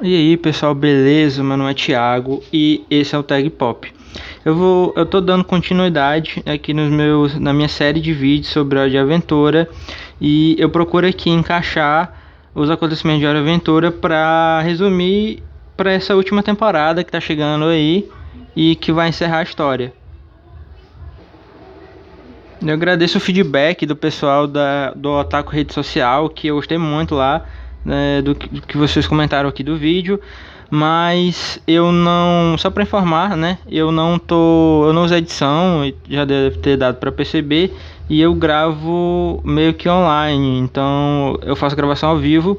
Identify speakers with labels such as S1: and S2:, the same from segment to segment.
S1: E aí pessoal, beleza? Meu nome é Thiago e esse é o Tag Pop. Eu tô dando continuidade aqui na minha série de vídeos sobre Hora de Aventura e eu procuro aqui encaixar os acontecimentos de Hora de Aventura para resumir para essa última temporada que tá chegando aí e que vai encerrar a história. Eu agradeço o feedback do pessoal do Otaku Rede Social, que eu gostei muito lá, né, do que vocês comentaram aqui do vídeo. Mas eu não, só para informar, né, eu não uso edição, já deve ter dado para perceber, e eu gravo meio que online, então eu faço gravação ao vivo,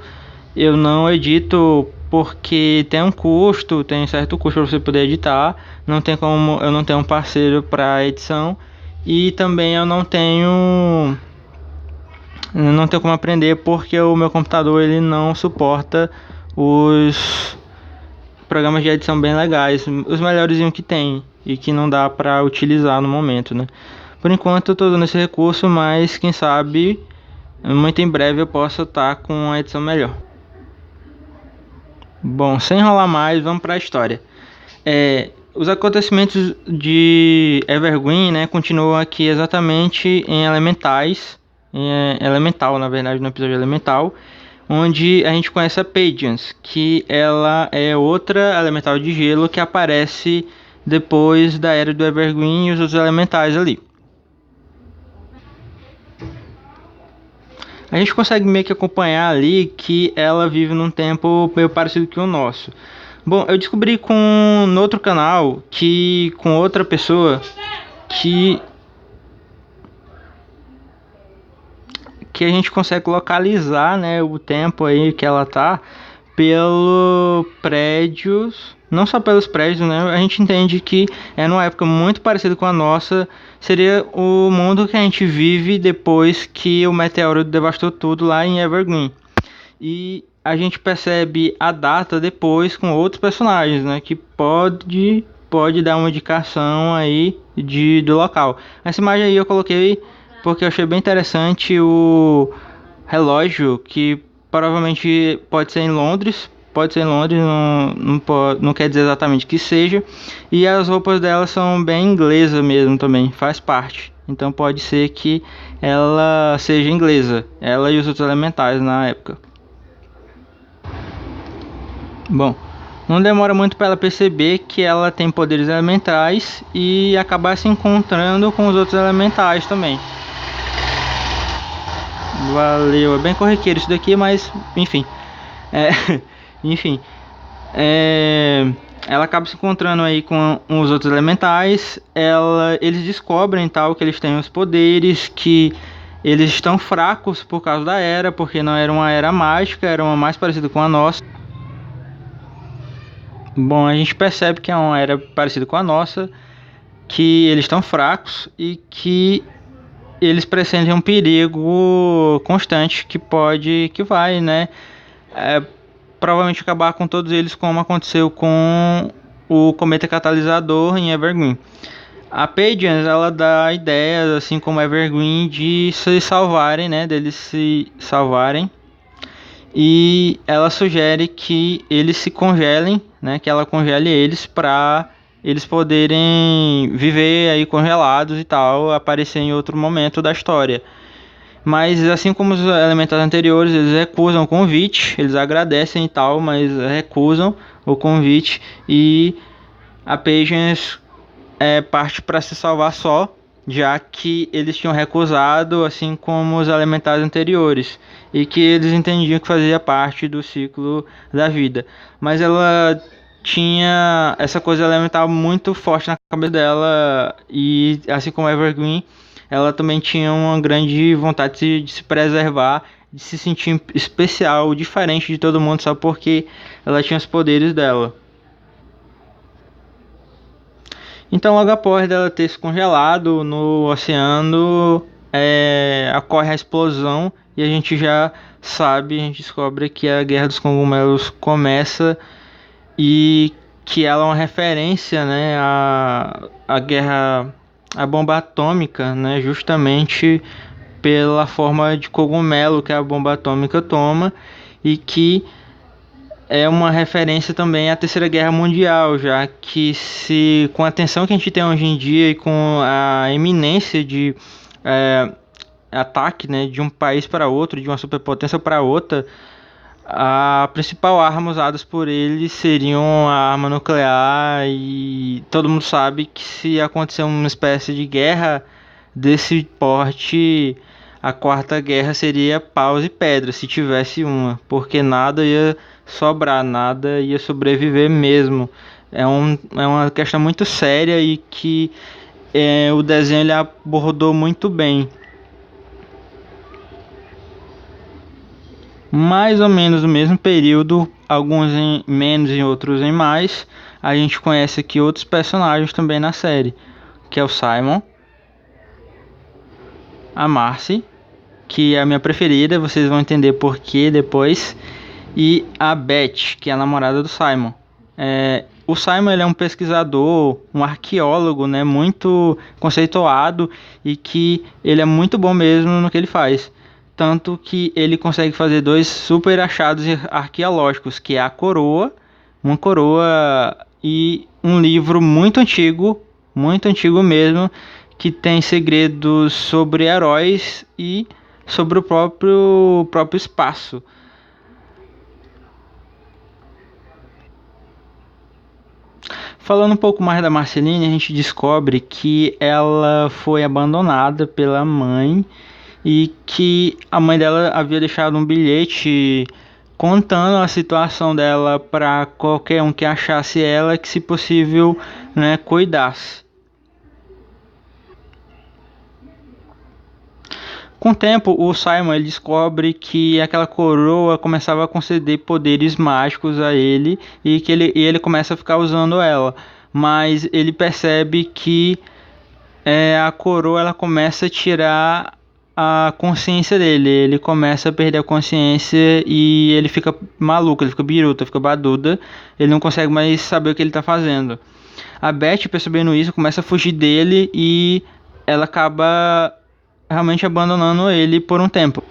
S1: eu não edito porque tem um custo, tem um certo custo para você poder editar, não tem como, eu não tenho um parceiro para edição. E também eu não tenho como aprender porque o meu computador ele não suporta os programas de edição bem legais, os melhores que tem e que não dá para utilizar no momento, né? Por enquanto eu estou dando esse recurso, mas quem sabe muito em breve eu possa estar com uma edição melhor. Bom, sem enrolar mais, vamos para a história. Os acontecimentos de Evergreen, né, continuam aqui exatamente em Elemental, na verdade, no episódio Elemental, onde a gente conhece a Patience, que ela é outra elemental de gelo que aparece depois da Era do Evergreen e os outros elementais ali. A gente consegue meio que acompanhar ali que ela vive num tempo meio parecido com o nosso. Bom, eu descobri no outro canal que com outra pessoa que a gente consegue localizar, né, o tempo aí que ela tá pelos prédios, não só pelos prédios, né? A gente entende que é numa época muito parecida com a nossa, seria o mundo que a gente vive depois que o meteoro devastou tudo lá em Evergreen. E a gente percebe a data depois com outros personagens, né, que pode dar uma indicação aí do local. Essa imagem aí eu coloquei porque eu achei bem interessante o relógio, que provavelmente pode ser em Londres, não quer dizer exatamente que seja, e as roupas dela são bem inglesas mesmo também, faz parte. Então pode ser que ela seja inglesa, ela e os outros elementais na época. Bom, não demora muito para ela perceber que ela tem poderes elementais e acabar se encontrando com os outros elementais também. Valeu, é bem corriqueiro isso daqui, mas enfim. Enfim. Ela acaba se encontrando aí com os outros elementais. Eles descobrem tal que eles têm os poderes, que eles estão fracos por causa da era, porque não era uma era mágica, era uma mais parecida com a nossa. Bom, a gente percebe que é uma era parecida com a nossa, que eles estão fracos e que eles pressentem um perigo constante que vai, né, provavelmente acabar com todos eles, como aconteceu com o cometa catalisador em Evergreen. A Patience, ela dá a ideia, assim como Evergreen, de se salvarem, né, deles se salvarem. E ela sugere que eles se congelem, né, que ela congele eles para eles poderem viver aí congelados e tal, aparecer em outro momento da história. Mas assim como os elementais anteriores, eles recusam o convite, eles agradecem e tal, mas recusam o convite, e a Patience parte para se salvar só, já que eles tinham recusado, assim como os elementais anteriores, e que eles entendiam que fazia parte do ciclo da vida. Mas ela tinha essa coisa elemental muito forte na cabeça dela, e assim como Evergreen, ela também tinha uma grande vontade de se preservar, de se sentir especial, diferente de todo mundo, só porque ela tinha os poderes dela. Então, logo após dela ter se congelado no oceano, ocorre a explosão e a gente já sabe, a gente descobre que a Guerra dos Cogumelos começa, e que ela é uma referência, né, à guerra, à bomba atômica, né, justamente pela forma de cogumelo que a bomba atômica toma, e que é uma referência também à Terceira Guerra Mundial, já que se com a tensão que a gente tem hoje em dia e com a iminência de é, ataque, né, de um país para outro, de uma superpotência para outra, a principal arma usada por eles seria a arma nuclear, e todo mundo sabe que se acontecer uma espécie de guerra desse porte, a Quarta Guerra seria paus e pedras se tivesse uma, porque nada ia sobrar, nada ia sobreviver mesmo. É uma questão muito séria e que o desenho ele abordou muito bem. Mais ou menos no mesmo período, alguns em menos e outros em mais, a gente conhece aqui outros personagens também na série, que é o Simon, a Marcy, que é a minha preferida, vocês vão entender por que depois, e a Beth, que é a namorada do Simon. O Simon ele é um pesquisador, um arqueólogo, né, muito conceituado, e que ele é muito bom mesmo no que ele faz. Tanto que ele consegue fazer dois super achados arqueológicos, que é a coroa, uma coroa e um livro muito antigo mesmo, que tem segredos sobre heróis e sobre o próprio espaço. Falando um pouco mais da Marceline, a gente descobre que ela foi abandonada pela mãe e que a mãe dela havia deixado um bilhete contando a situação dela para qualquer um que achasse ela, que se possível, né, cuidasse. Com o tempo, o Simon ele descobre que aquela coroa começava a conceder poderes mágicos a ele, e que ele começa a ficar usando ela. Mas ele percebe que a coroa ela começa a tirar a consciência dele. Ele começa a perder a consciência e ele fica maluco, ele fica biruta, fica baduda. Ele não consegue mais saber o que ele está fazendo. A Beth, percebendo isso, começa a fugir dele e ela acaba realmente abandonando ele por um tempo.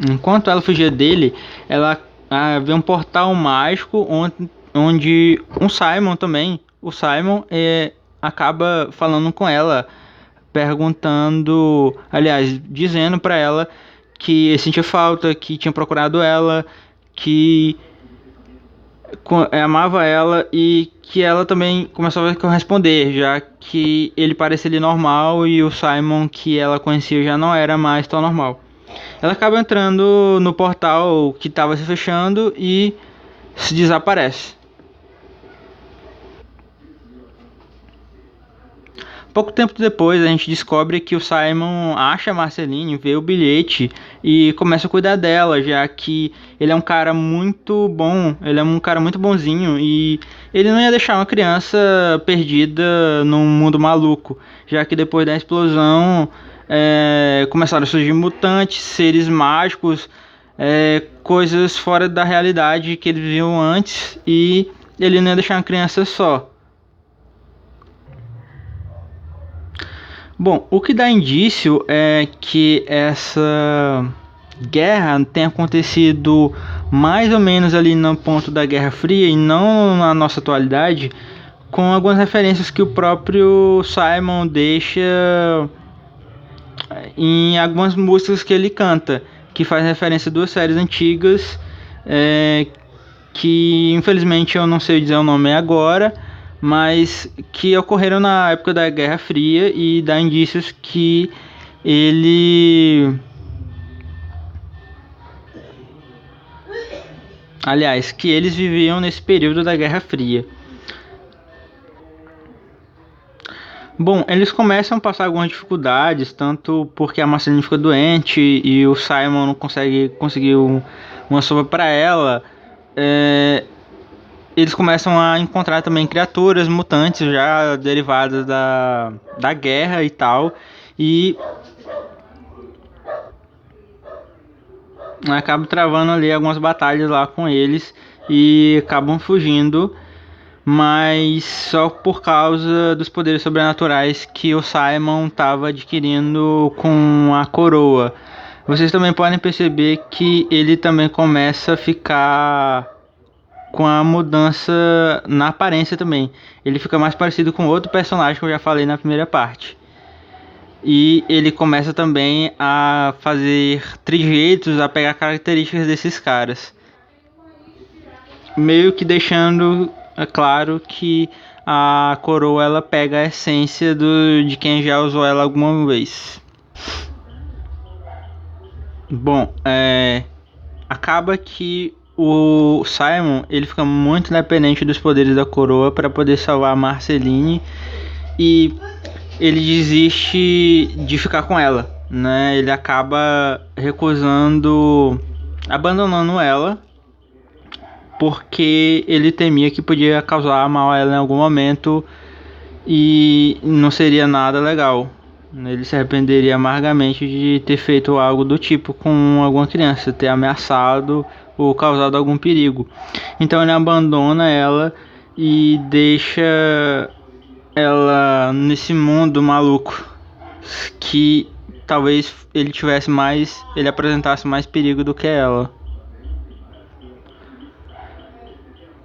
S1: Enquanto ela fugia dele, ela vê um portal mágico onde um Simon também, o Simon acaba falando com ela, perguntando, aliás, dizendo para ela que sentia falta, que tinha procurado ela, que amava ela, e que ela também começou a corresponder, já que ele parecia ali normal e o Simon que ela conhecia já não era mais tão normal. Ela acaba entrando no portal que estava se fechando e se desaparece. Pouco tempo depois, a gente descobre que o Simon acha a Marceline, vê o bilhete e começa a cuidar dela, já que ele é um cara muito bom, ele é um cara muito bonzinho e ele não ia deixar uma criança perdida num mundo maluco, já que depois da explosão começaram a surgir mutantes, seres mágicos, coisas fora da realidade que eles viam antes, e ele não ia deixar uma criança só. Bom, o que dá indício é que essa guerra tem acontecido mais ou menos ali no ponto da Guerra Fria e não na nossa atualidade, com algumas referências que o próprio Simon deixa em algumas músicas que ele canta, que faz referência a duas séries antigas, que infelizmente eu não sei dizer o nome agora, mas que ocorreram na época da Guerra Fria, e dá indícios que que eles viviam nesse período da Guerra Fria. Bom, eles começam a passar algumas dificuldades, tanto porque a Marceline fica doente e o Simon não conseguir uma sopa para ela. Eles começam a encontrar também criaturas mutantes já derivadas da guerra e tal, e acabam travando ali algumas batalhas lá com eles e acabam fugindo, mas só por causa dos poderes sobrenaturais que o Simon estava adquirindo com a coroa. Vocês também podem perceber que ele também começa a ficar com a mudança na aparência também. Ele fica mais parecido com outro personagem que eu já falei na primeira parte. E ele começa também a fazer trejeitos, a pegar características desses caras. Meio que deixando claro que a coroa ela pega a essência de quem já usou ela alguma vez. Bom, acaba que o Simon ele fica muito dependente dos poderes da coroa para poder salvar a Marceline, e ele desiste de ficar com ela, né? Ele acaba abandonando ela, porque ele temia que podia causar mal a ela em algum momento e não seria nada legal. Ele se arrependeria amargamente de ter feito algo do tipo com alguma criança, ter ameaçado ou causado algum perigo. Então ele abandona ela e deixa ela nesse mundo maluco, que talvez ele apresentasse mais perigo do que ela.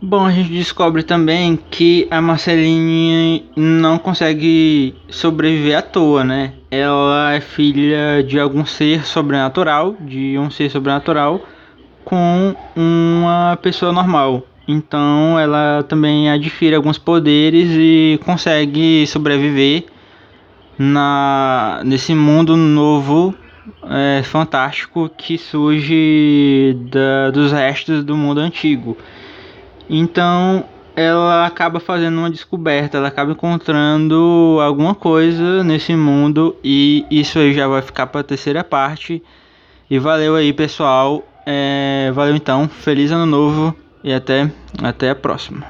S1: Bom, a gente descobre também que a Marceline não consegue sobreviver à toa, né? Ela é filha de algum ser sobrenatural, com uma pessoa normal. Então ela também adquire alguns poderes e consegue sobreviver nesse mundo novo, fantástico, que surge dos restos do mundo antigo. Então ela acaba fazendo uma descoberta, ela acaba encontrando alguma coisa nesse mundo, e isso aí já vai ficar para a terceira parte. E valeu aí, pessoal. Valeu então, feliz ano novo e até a próxima.